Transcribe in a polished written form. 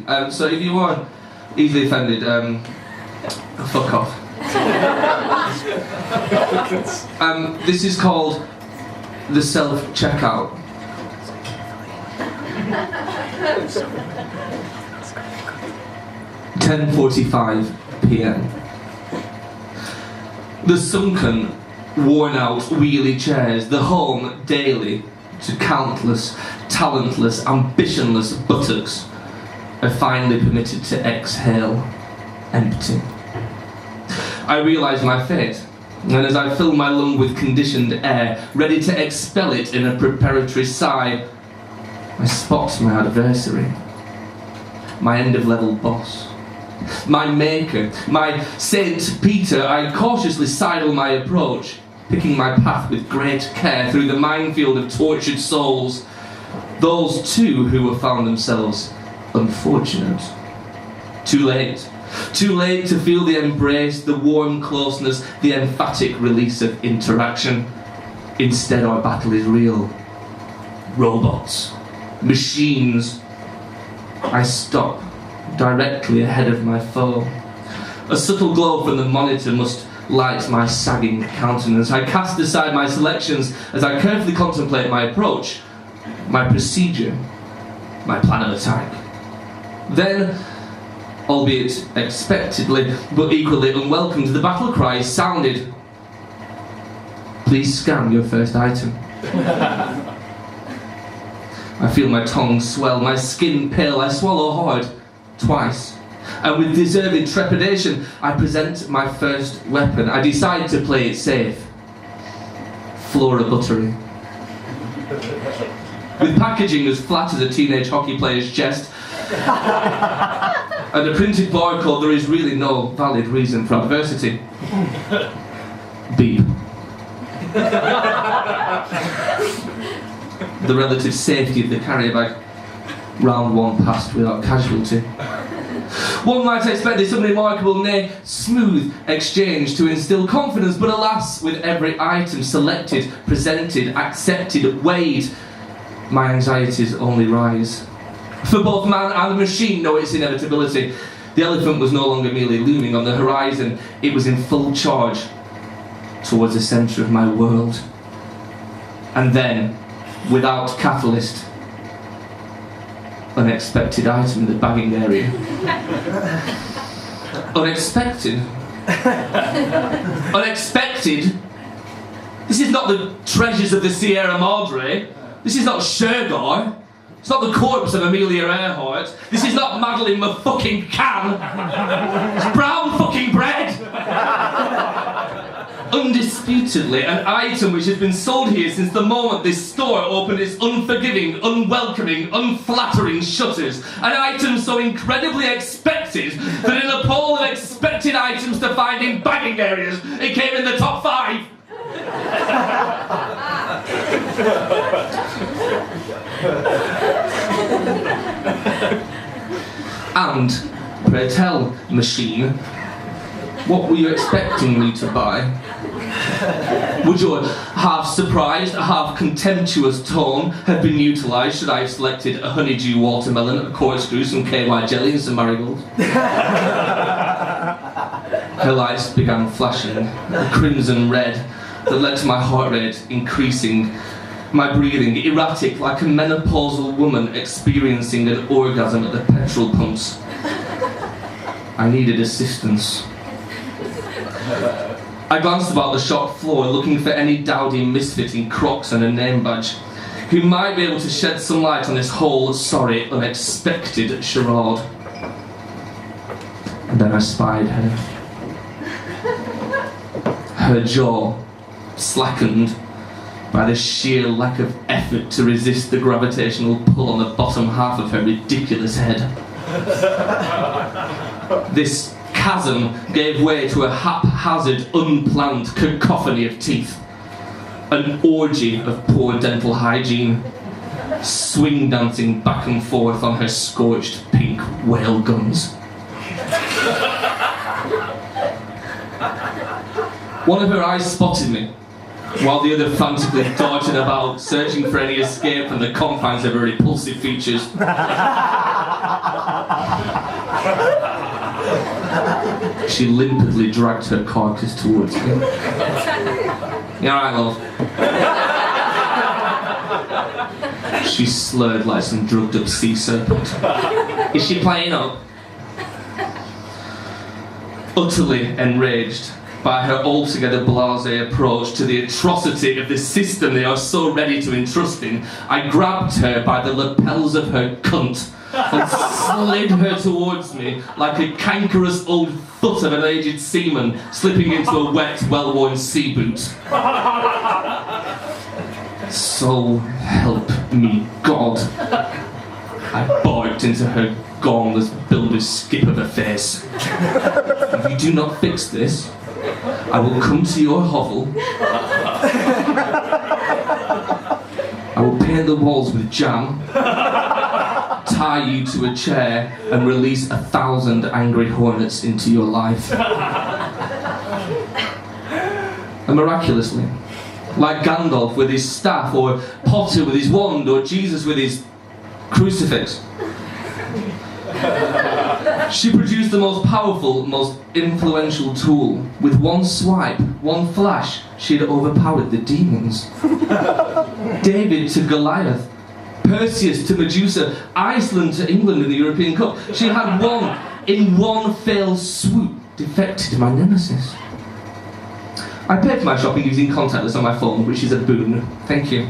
So if you are easily offended, fuck off. This is called the self-checkout. 10:45 p.m. The sunken, worn-out wheelie chairs, the home daily to countless, talentless, ambitionless buttocks, are finally permitted to exhale, empty. I realise my fate, and as I fill my lung with conditioned air, ready to expel it in a preparatory sigh, I spot my adversary, my end-of-level boss, my maker, my Saint Peter. I cautiously sidle my approach, picking my path with great care through the minefield of tortured souls, those too who have found themselves unfortunate. Too late to feel the embrace, the warm closeness, the emphatic release of interaction. Instead, our battle is real. Robots, machines. I stop directly ahead of my foe. A subtle glow from the monitor must light my sagging countenance. I cast aside my selections as I carefully contemplate my approach, my procedure, my plan of attack. Then, albeit expectedly, but equally unwelcomed, the battle cry sounded. Please scan your first item. I feel my tongue swell, my skin pale. I swallow hard, twice. And with deserved trepidation, I present my first weapon. I decide to play it safe. Flora buttery. With packaging as flat as a teenage hockey player's chest, and a printed barcode, there is really no valid reason for adversity. Beep. The relative safety of the carrier bag. Round one passed without casualty. One might expect this unremarkable, nay, smooth exchange to instill confidence, but alas, with every item selected, presented, accepted, weighed, my anxieties only rise. For both man and machine know its inevitability. The elephant was no longer merely looming on the horizon, it was in full charge towards the centre of my world. And then, without catalyst, unexpected item in the bagging area. Unexpected? Unexpected? This is not the treasures of the Sierra Madre. This is not Shergar. It's not the corpse of Amelia Earhart. This is not Madeline fucking Can. It's brown fucking bread. Undisputedly, an item which has been sold here since the moment this store opened its unforgiving, unwelcoming, unflattering shutters. An item so incredibly expected that in a poll of expected items to find in bagging areas, it came in the top 5. And, pray tell, machine, what were you expecting me to buy? Would your half-surprised, half-contemptuous tone have been utilised should I have selected a honeydew watermelon, a corkscrew, some KY jelly and some marigolds? Her lights began flashing, a crimson red that led to my heart rate increasing, my breathing erratic like a menopausal woman experiencing an orgasm at the petrol pumps. I needed assistance. I glanced about the shop floor looking for any dowdy misfit in Crocs and a name badge who might be able to shed some light on this whole sorry, unexpected charade. And then I spied her. Her jaw slackened by the sheer lack of effort to resist the gravitational pull on the bottom half of her ridiculous head. This chasm gave way to a haphazard, unplanned cacophony of teeth. An orgy of poor dental hygiene, swing dancing back and forth on her scorched pink whale gums. One of her eyes spotted me, while the other frantically darted about, searching for any escape from the confines of her repulsive features. She limpidly dragged her carcass towards me. You alright, love? She slurred like some drugged up sea serpent. Is she playing up? Utterly enraged by her altogether blasé approach to the atrocity of the system they are so ready to entrust in, I grabbed her by the lapels of her cunt and slid her towards me like a cankerous old foot of an aged seaman slipping into a wet, well-worn sea boot. So help me God, I barked into her gormless builder's skip of a face. If you do not fix this, I will come to your hovel. I will paint the walls with jam, tie you to a chair, and release 1,000 angry hornets into your life. And miraculously, like Gandalf with his staff, or Potter with his wand, or Jesus with his crucifix, she produced the most powerful, most influential tool. With one swipe, one flash, she had overpowered the demons. David to Goliath, Perseus to Medusa, Iceland to England in the European Cup. She had in one fell swoop, defected my nemesis. I paid for my shopping using contactless on my phone, which is a boon. Thank you.